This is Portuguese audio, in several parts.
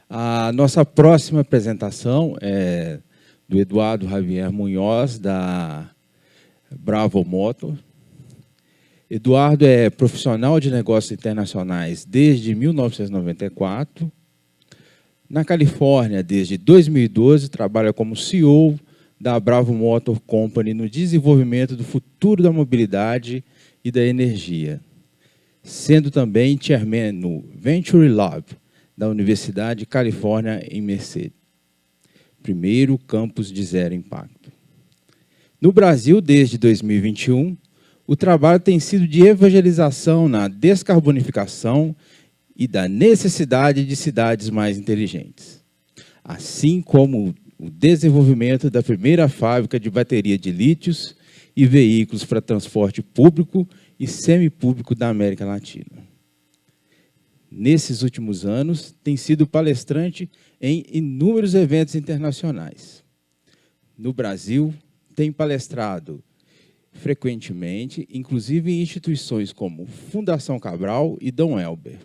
A nossa próxima apresentação é do Eduardo Javier Munhoz, da Bravo Motor. Eduardo é profissional de negócios internacionais desde 1994. Na Califórnia, desde 2012, trabalha como CEO da Bravo Motor Company no desenvolvimento do futuro da mobilidade e da energia, sendo também chairman no Venture Lab da Universidade de Califórnia em Merced, primeiro campus de zero impacto. No Brasil, desde 2021, o trabalho tem sido de evangelização na descarbonificação e da necessidade de cidades mais inteligentes, assim como o desenvolvimento da primeira fábrica de bateria de lítios e veículos para transporte público e semipúblico da América Latina. Nesses últimos anos, tem sido palestrante em inúmeros eventos internacionais. No Brasil, tem palestrado frequentemente, inclusive em instituições como Fundação Cabral e Dom Elber,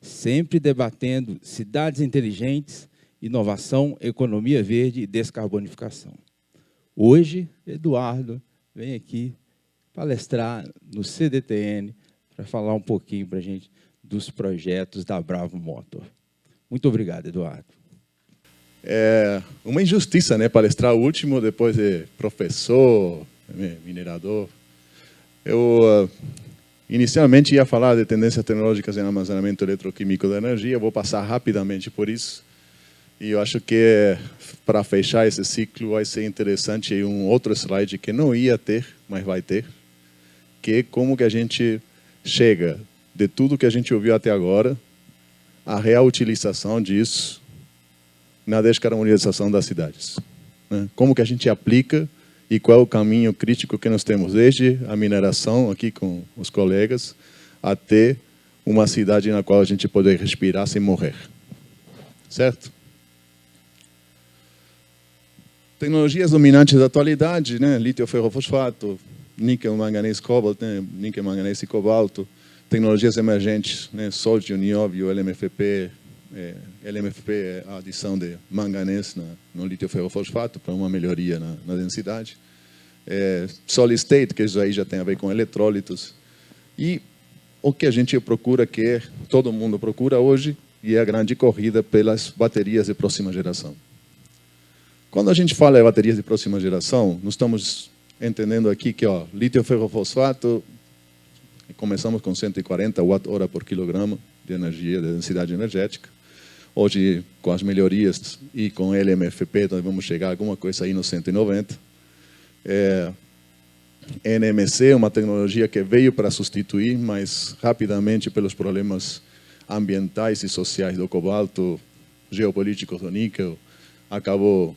sempre debatendo cidades inteligentes, inovação, economia verde e descarbonificação. Hoje, Eduardo vem aqui palestrar no CDTN para falar um pouquinho para a gente dos projetos da Bravo Motor. Muito obrigado, Eduardo. É uma injustiça, né, palestrar o último depois de professor, minerador. Eu inicialmente ia falar de tendências tecnológicas em armazenamento eletroquímico da energia, eu vou passar rapidamente por isso. E eu acho que para fechar esse ciclo vai ser interessante um outro slide que não ia ter, mas vai ter, que é como que a gente chega de tudo que a gente ouviu até agora, a real utilização disso na descarbonização das cidades. Como que a gente aplica e qual é o caminho crítico que nós temos, desde a mineração, aqui com os colegas, até uma cidade na qual a gente pode respirar sem morrer. Certo? Tecnologias dominantes da atualidade, né? Lítio, ferrofosfato, níquel, manganês, cobalto, né? Níquel, manganês e cobalto. Tecnologias emergentes, né? Sódio, nióbio, LMFP. LMFP é a adição de manganês no lítio ferrofosfato para uma melhoria na densidade. Solid state, que isso aí já tem a ver com eletrólitos. E o que a gente procura, que todo mundo procura hoje, e é a grande corrida pelas baterias de próxima geração. Quando a gente fala de baterias de próxima geração, nós estamos entendendo aqui que lítio ferrofosfato, começamos com 140 Wh por quilograma de energia, de densidade energética. Hoje, com as melhorias e com LMFP, nós vamos chegar a alguma coisa aí no 190. NMC é uma tecnologia que veio para substituir, mas rapidamente, pelos problemas ambientais e sociais do cobalto, geopolíticos do níquel, acabou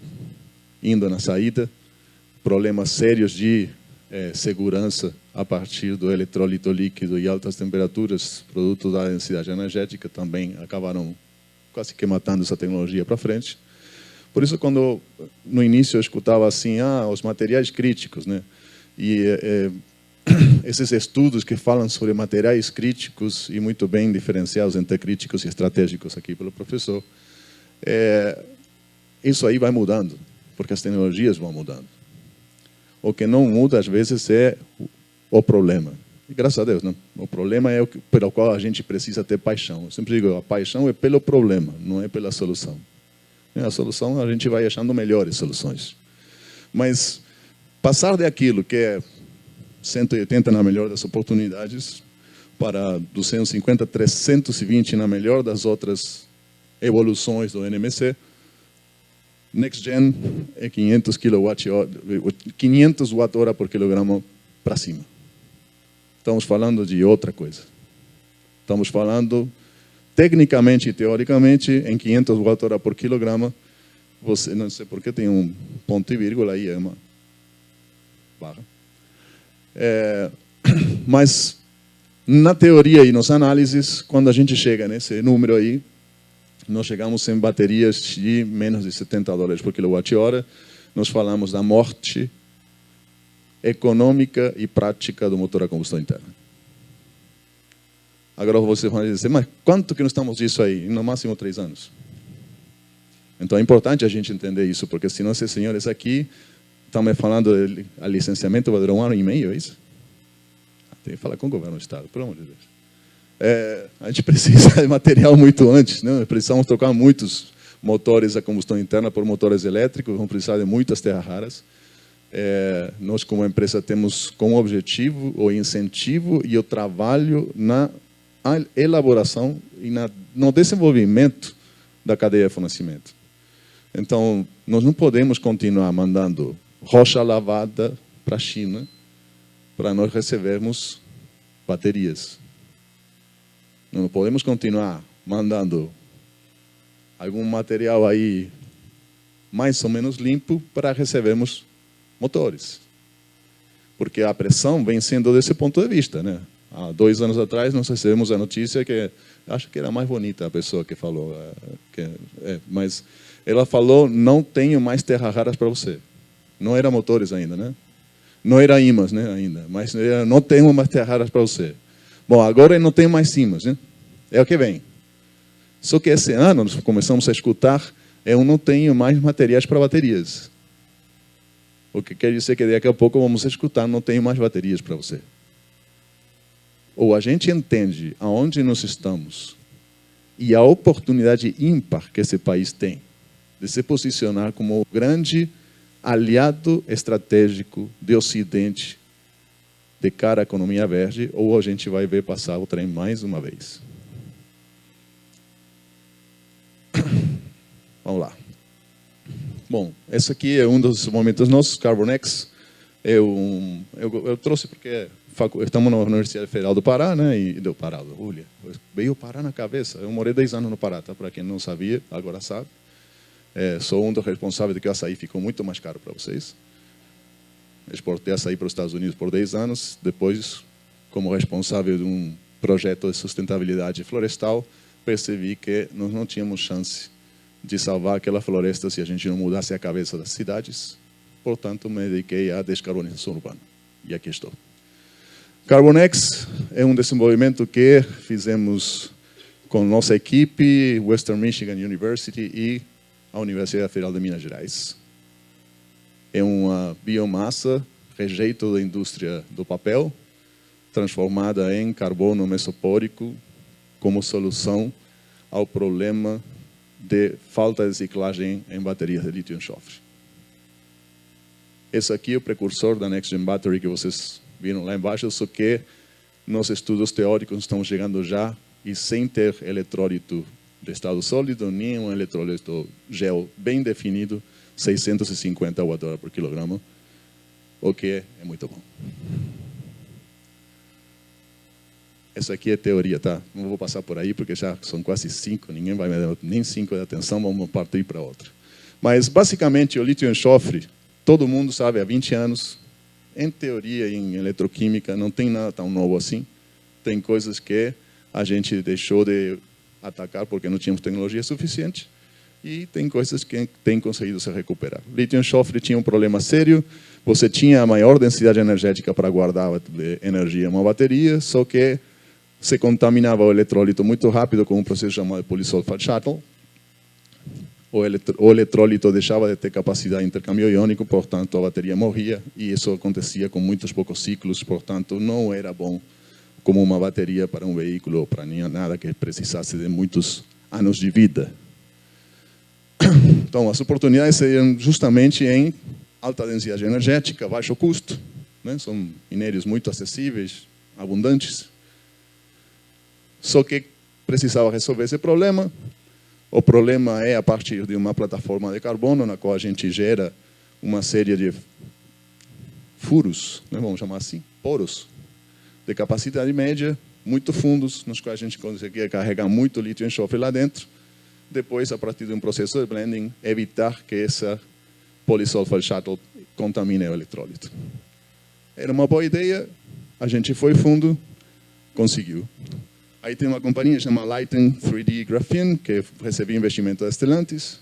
indo na saída. Problemas sérios de segurança a partir do eletrólito líquido e altas temperaturas, produto da densidade energética, também acabaram quase que matando essa tecnologia para frente. Por isso, quando no início eu escutava assim, os materiais críticos, né? E esses estudos que falam sobre materiais críticos e muito bem diferenciados entre críticos e estratégicos aqui pelo professor, isso aí vai mudando, porque as tecnologias vão mudando. O que não muda, às vezes, é o problema. E, graças a Deus, não. O problema é pelo qual a gente precisa ter paixão. Eu sempre digo, a paixão é pelo problema, não é pela solução. A solução, a gente vai achando melhores soluções. Mas passar daquilo que é 180 na melhor das oportunidades, para 250, 320 na melhor das outras evoluções do NMC, Next Gen é 500 Wh por quilograma para cima. Estamos falando de outra coisa. Estamos falando, tecnicamente e teoricamente, em 500 Wh por quilograma, você, não sei por que tem um ponto e vírgula aí, é uma barra. Mas, na teoria e nas análises, quando a gente chega nesse número aí, nós chegamos em baterias de menos de $70 por quilowatt-hora. Nós falamos da morte econômica e prática do motor a combustão interna. Agora você vai dizer, mas quanto que nós estamos disso aí? No máximo 3 anos. Então é importante a gente entender isso, porque senão esses senhores aqui estão me falando de licenciamento vai durar 1 ano e meio, é isso? Tem que falar com o governo do Estado, pelo amor de Deus. A gente precisa de material muito antes, né? Precisamos trocar muitos motores a combustão interna por motores elétricos, vamos precisar de muitas terras raras. Nós, como empresa, temos como objetivo o incentivo e o trabalho na elaboração e no desenvolvimento da cadeia de fornecimento. Então, nós não podemos continuar mandando rocha lavada para a China para nós recebermos baterias. Não podemos continuar mandando algum material aí mais ou menos limpo para recebermos motores. Porque a pressão vem sendo desse ponto de vista, né? Há 2 anos atrás nós recebemos a notícia que, acho que era mais bonita a pessoa que falou, mas ela falou, não tenho mais terras raras para você. Não era motores ainda, né? Não era ímãs, né, ainda, mas era, não tenho mais terras raras para você. Bom, agora não tem mais ímãs, né? É o que vem. Só que esse ano nós começamos a escutar, eu não tenho mais materiais para baterias. O que quer dizer que daqui a pouco vamos escutar, não tenho mais baterias para você. Ou a gente entende aonde nós estamos e a oportunidade ímpar que esse país tem de se posicionar como o grande aliado estratégico do Ocidente de cara à economia verde, ou a gente vai ver passar o trem mais uma vez. Vamos lá. Bom, esse aqui é um dos momentos nossos, Carbonex. Eu trouxe porque estamos na Universidade Federal do Pará, né? E do Pará, olha, veio o Pará na cabeça. Eu morei 10 anos no Pará, tá? Para quem não sabia, agora sabe. Sou um dos responsáveis de que o açaí ficou muito mais caro para vocês. Exportei açaí para os Estados Unidos por 10 anos. Depois, como responsável de um projeto de sustentabilidade florestal, percebi que nós não tínhamos chance de salvar aquela floresta se a gente não mudasse a cabeça das cidades. Portanto, me dediquei à descarbonização urbana. E aqui estou. Carbonex é um desenvolvimento que fizemos com nossa equipe, Western Michigan University e a Universidade Federal de Minas Gerais. É uma biomassa, rejeito da indústria do papel, transformada em carbono mesopórico como solução ao problema de falta de reciclagem em baterias de lítio-enxofre. Esse aqui é o precursor da Next Gen Battery que vocês viram lá embaixo, só que nos estudos teóricos estamos chegando já e sem ter eletrólito de estado sólido, nem um eletrólito gel bem definido, 650 Wh por quilograma, o que é muito bom. Essa aqui é teoria, tá? Não vou passar por aí, porque já são quase 5, ninguém vai me dar nem 5 de atenção, vamos partir para outra. Mas, basicamente, o lítio-enxofre, todo mundo sabe, há 20 anos, em teoria e em eletroquímica, não tem nada tão novo assim. Tem coisas que a gente deixou de atacar porque não tínhamos tecnologia suficiente, e tem coisas que têm conseguido se recuperar. Lítio-enxofre tinha um problema sério, você tinha a maior densidade energética para guardar energia em uma bateria, só que se contaminava o eletrólito muito rápido com um processo chamado polysulfide shuttle. O eletrólito deixava de ter capacidade de intercâmbio iônico, portanto a bateria morria, e isso acontecia com muitos poucos ciclos, portanto não era bom como uma bateria para um veículo ou para nada que precisasse de muitos anos de vida. Então, as oportunidades seriam justamente em alta densidade energética, baixo custo, né? São minérios muito acessíveis, abundantes. Só que precisava resolver esse problema. O problema é a partir de uma plataforma de carbono, na qual a gente gera uma série de furos, né? Vamos chamar assim, poros, de capacidade média, muito fundos, nos quais a gente conseguia carregar muito lítio-enxofre lá dentro. Depois, a partir de um processo de blending, evitar que essa polysulfide shuttle contamine o eletrólito. Era uma boa ideia, a gente foi fundo, conseguiu. Aí tem uma companhia chamada Lighten 3D Graphene, que recebeu investimento da Stellantis.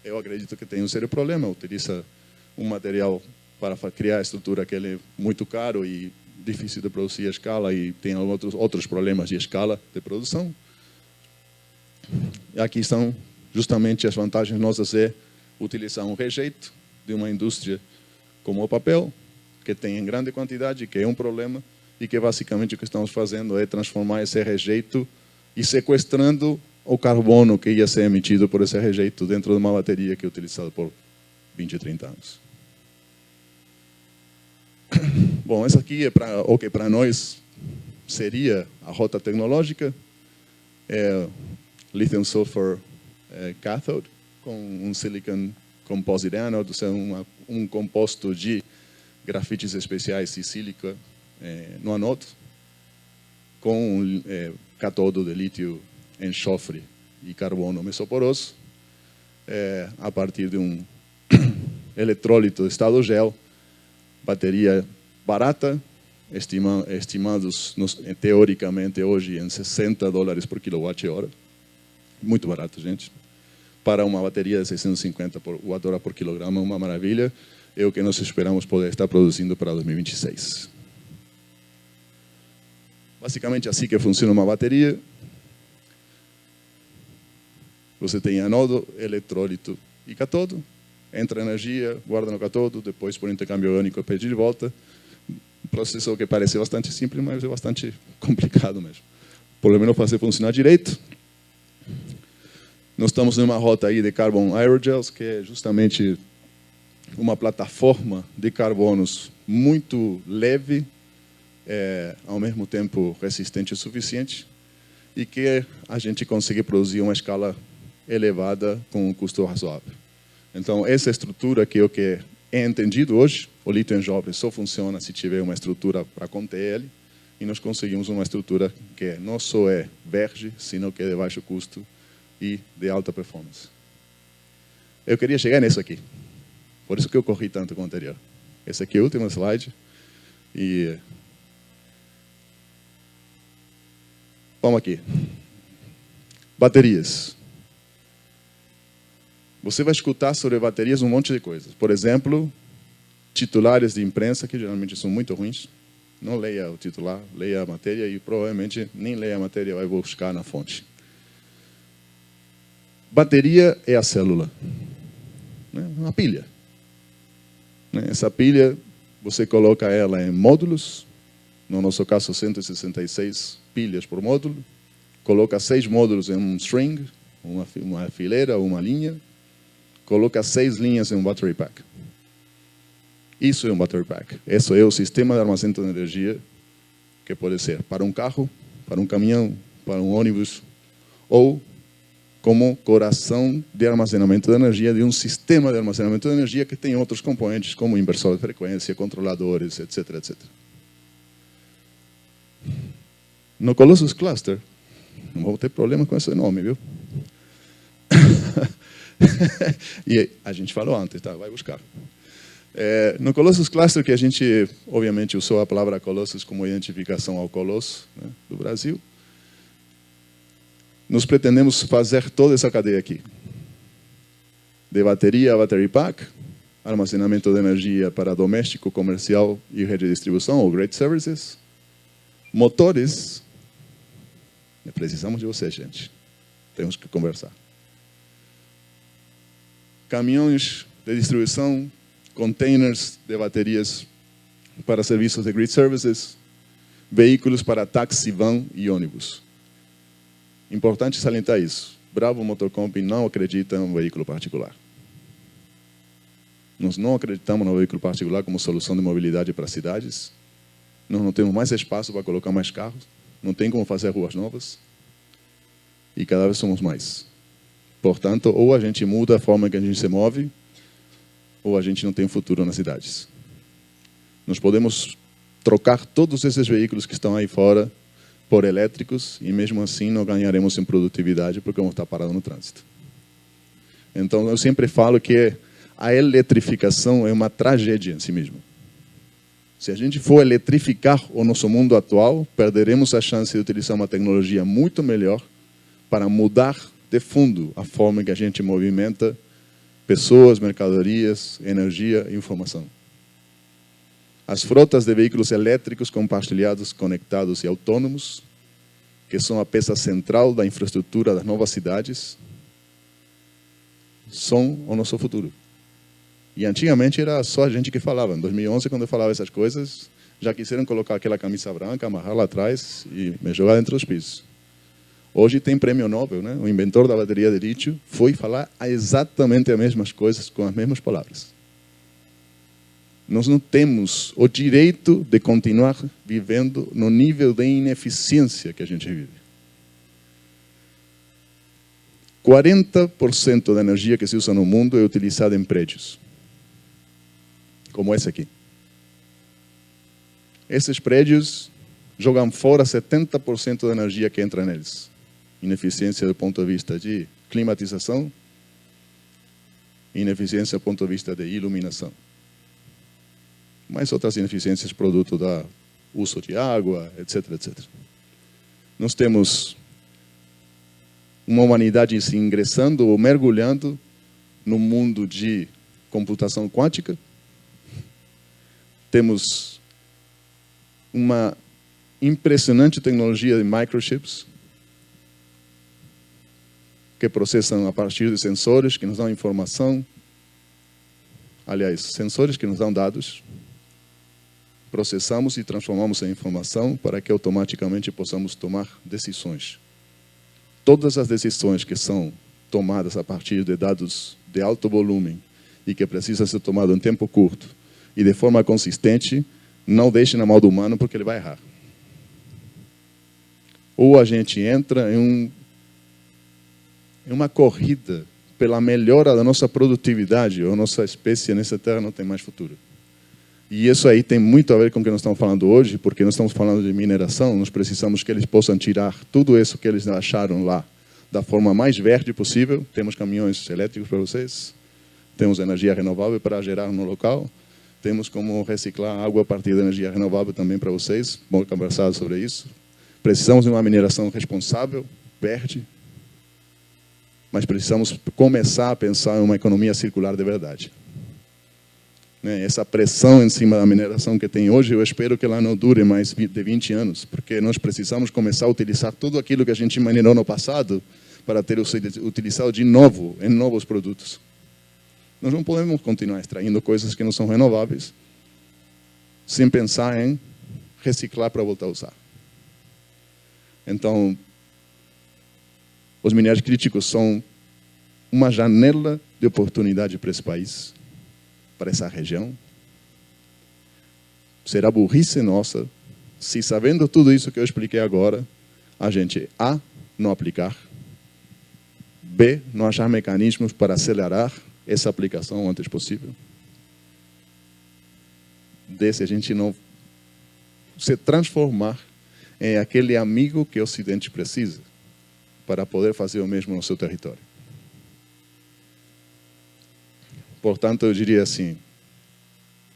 Eu acredito que tem um sério problema, utiliza um material para criar a estrutura que ele é muito caro e difícil de produzir a escala, e tem outros problemas de escala de produção. aqui estão justamente as vantagens nossas é utilizar um rejeito de uma indústria como o papel, que tem em grande quantidade, que é um problema, e que basicamente o que estamos fazendo é transformar esse rejeito e sequestrando o carbono que ia ser emitido por esse rejeito dentro de uma bateria que é utilizada por 20, 30 anos. Bom, essa aqui é para o que para nós seria a rota tecnológica, é lithium sulfur cathode com um silicon composite anode, ou seja, um composto de grafites especiais e sílica no anodo, com catodo de lítio, enxofre e carbono mesoporoso, a partir de um eletrólito de estado gel, bateria barata, estimados teoricamente hoje em $60 por quilowatt-hora, muito barato, gente. Para uma bateria de 650 Wh por quilograma, uma maravilha, é o que nós esperamos poder estar produzindo para 2026. Basicamente assim que funciona uma bateria. Você tem anodo, eletrólito e catodo, entra energia, guarda no catodo, depois por intercâmbio iônico pede de volta. Um processo que parece bastante simples, mas é bastante complicado mesmo. Por lo menos fazer funcionar direito. Nós estamos numa rota aí de Carbon Aerogels, que é justamente uma plataforma de carbonos muito leve, ao mesmo tempo resistente o suficiente, e que a gente consegue produzir uma escala elevada com um custo razoável. Então, essa estrutura que é o que é entendido hoje, o lítio enxofre só funciona se tiver uma estrutura para conter ele, e nós conseguimos uma estrutura que não só é verde, sino que é de baixo custo e de alta performance. Eu queria chegar nisso aqui. Por isso que eu corri tanto com o anterior. Esse aqui é o último slide. E vamos aqui. Baterias. Você vai escutar sobre baterias um monte de coisas. Por exemplo, titulares de imprensa, que geralmente são muito ruins. Não leia o titular, leia a matéria e provavelmente nem leia a matéria, vai buscar na fonte. Bateria é a célula, né? Uma pilha. Essa pilha, você coloca ela em módulos, no nosso caso 166 pilhas por módulo, coloca 6 módulos em um string, uma fileira, uma linha, coloca 6 linhas em um battery pack. Isso é um battery pack. Isso é o sistema de armazenamento de energia que pode ser para um carro, para um caminhão, para um ônibus, ou como coração de armazenamento de energia de um sistema de armazenamento de energia que tem outros componentes, como inversor de frequência, controladores, etc, etc. No Colossus Cluster, não vou ter problema com esse nome, viu? E a gente falou antes, tá? Vai buscar. No Colossus Cluster, que a gente, obviamente, usou a palavra Colossus como identificação ao Colosso, né, do Brasil, nós pretendemos fazer toda essa cadeia aqui. De bateria a battery pack, armazenamento de energia para doméstico, comercial e rede de distribuição, ou grid services, motores. Precisamos de vocês, gente. Temos que conversar. Caminhões de distribuição, containers de baterias para serviços de grid services, veículos para táxi, van e ônibus. Importante salientar isso. Bravo Motor Company não acredita em um veículo particular. Nós não acreditamos no veículo particular como solução de mobilidade para cidades. Nós não temos mais espaço para colocar mais carros. Não tem como fazer ruas novas. E cada vez somos mais. Portanto, ou a gente muda a forma que a gente se move, ou a gente não tem futuro nas cidades. Nós podemos trocar todos esses veículos que estão aí fora por elétricos, e mesmo assim não ganharemos em produtividade porque vamos estar parados no trânsito. Então, eu sempre falo que a eletrificação é uma tragédia em si mesma. Se a gente for eletrificar o nosso mundo atual, perderemos a chance de utilizar uma tecnologia muito melhor para mudar de fundo a forma que a gente movimenta pessoas, mercadorias, energia e informação. As frotas de veículos elétricos compartilhados, conectados e autônomos que são a peça central da infraestrutura das novas cidades, são o nosso futuro. E antigamente era só a gente que falava. Em 2011, quando eu falava essas coisas, já quiseram colocar aquela camisa branca, amarrar lá atrás e me jogar dentro dos pisos. Hoje tem prêmio Nobel, né? O inventor da bateria de lítio foi falar exatamente as mesmas coisas com as mesmas palavras. Nós não temos o direito de continuar vivendo no nível de ineficiência que a gente vive. 40% da energia que se usa no mundo é utilizada em prédios, como esse aqui. Esses prédios jogam fora 70% da energia que entra neles. Ineficiência do ponto de vista de climatização, ineficiência do ponto de vista de iluminação. Mas outras ineficiências produto do uso de água, etc, etc. Nós temos uma humanidade se ingressando ou mergulhando no mundo de computação quântica. Temos uma impressionante tecnologia de microchips que processam a partir de sensores que nos dão informação. Aliás, sensores que nos dão dados. Processamos e transformamos em informação para que automaticamente possamos tomar decisões. Todas as decisões que são tomadas a partir de dados de alto volume e que precisam ser tomadas em tempo curto e de forma consistente, não deixe na mão do humano porque ele vai errar. Ou a gente entra em uma corrida pela melhora da nossa produtividade, ou nossa espécie nessa terra não tem mais futuro. E isso aí tem muito a ver com o que nós estamos falando hoje, porque nós estamos falando de mineração, nós precisamos que eles possam tirar tudo isso que eles acharam lá da forma mais verde possível. Temos caminhões elétricos para vocês, temos energia renovável para gerar no local, temos como reciclar água a partir da energia renovável também para vocês, vamos conversar sobre isso. Precisamos de uma mineração responsável, verde, mas precisamos começar a pensar em uma economia circular de verdade. Essa pressão em cima da mineração que tem hoje, eu espero que ela não dure mais de 20 anos, porque nós precisamos começar a utilizar tudo aquilo que a gente minerou no passado para ter utilizado de novo em novos produtos. Nós não podemos continuar extraindo coisas que não são renováveis sem pensar em reciclar para voltar a usar. Então, os minérios críticos são uma janela de oportunidade para esse país, para essa região. Será burrice nossa se, sabendo tudo isso que eu expliquei agora, a gente, A, não aplicar, B, não achar mecanismos para acelerar essa aplicação o antes possível, D, se a gente não se transformar em aquele amigo que o Ocidente precisa para poder fazer o mesmo no seu território. Portanto, eu diria assim,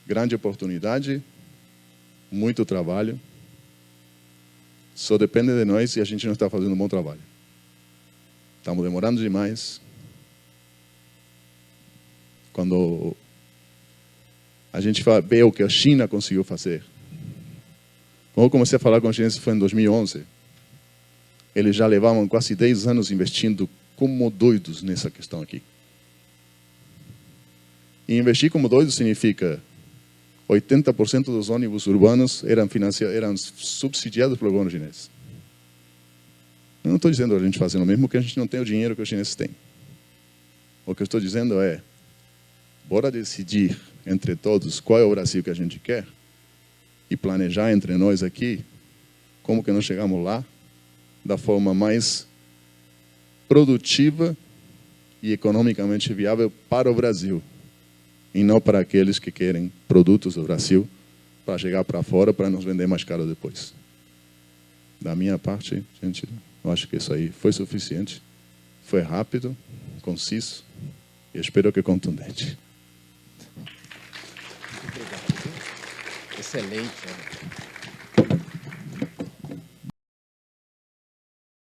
grande oportunidade, muito trabalho, só depende de nós e a gente não está fazendo um bom trabalho. Estamos demorando demais. Quando a gente vê o que a China conseguiu fazer. Quando eu comecei a falar com os chineses foi em 2011. Eles já levavam quase 10 anos investindo como doidos nessa questão aqui. E investir como doido significa 80% dos ônibus urbanos eram subsidiados pelo governo chinês. Eu não estou dizendo a gente fazer o mesmo, que a gente não tem o dinheiro que os chineses têm. O que eu estou dizendo é, bora decidir entre todos qual é o Brasil que a gente quer e planejar entre nós aqui como que nós chegamos lá da forma mais produtiva e economicamente viável para o Brasil. E não para aqueles que querem produtos do Brasil para chegar para fora para nos vender mais caro depois. Da minha parte, gente, eu acho que isso aí foi suficiente. Foi rápido, conciso e espero que contundente. Obrigado. Excelente.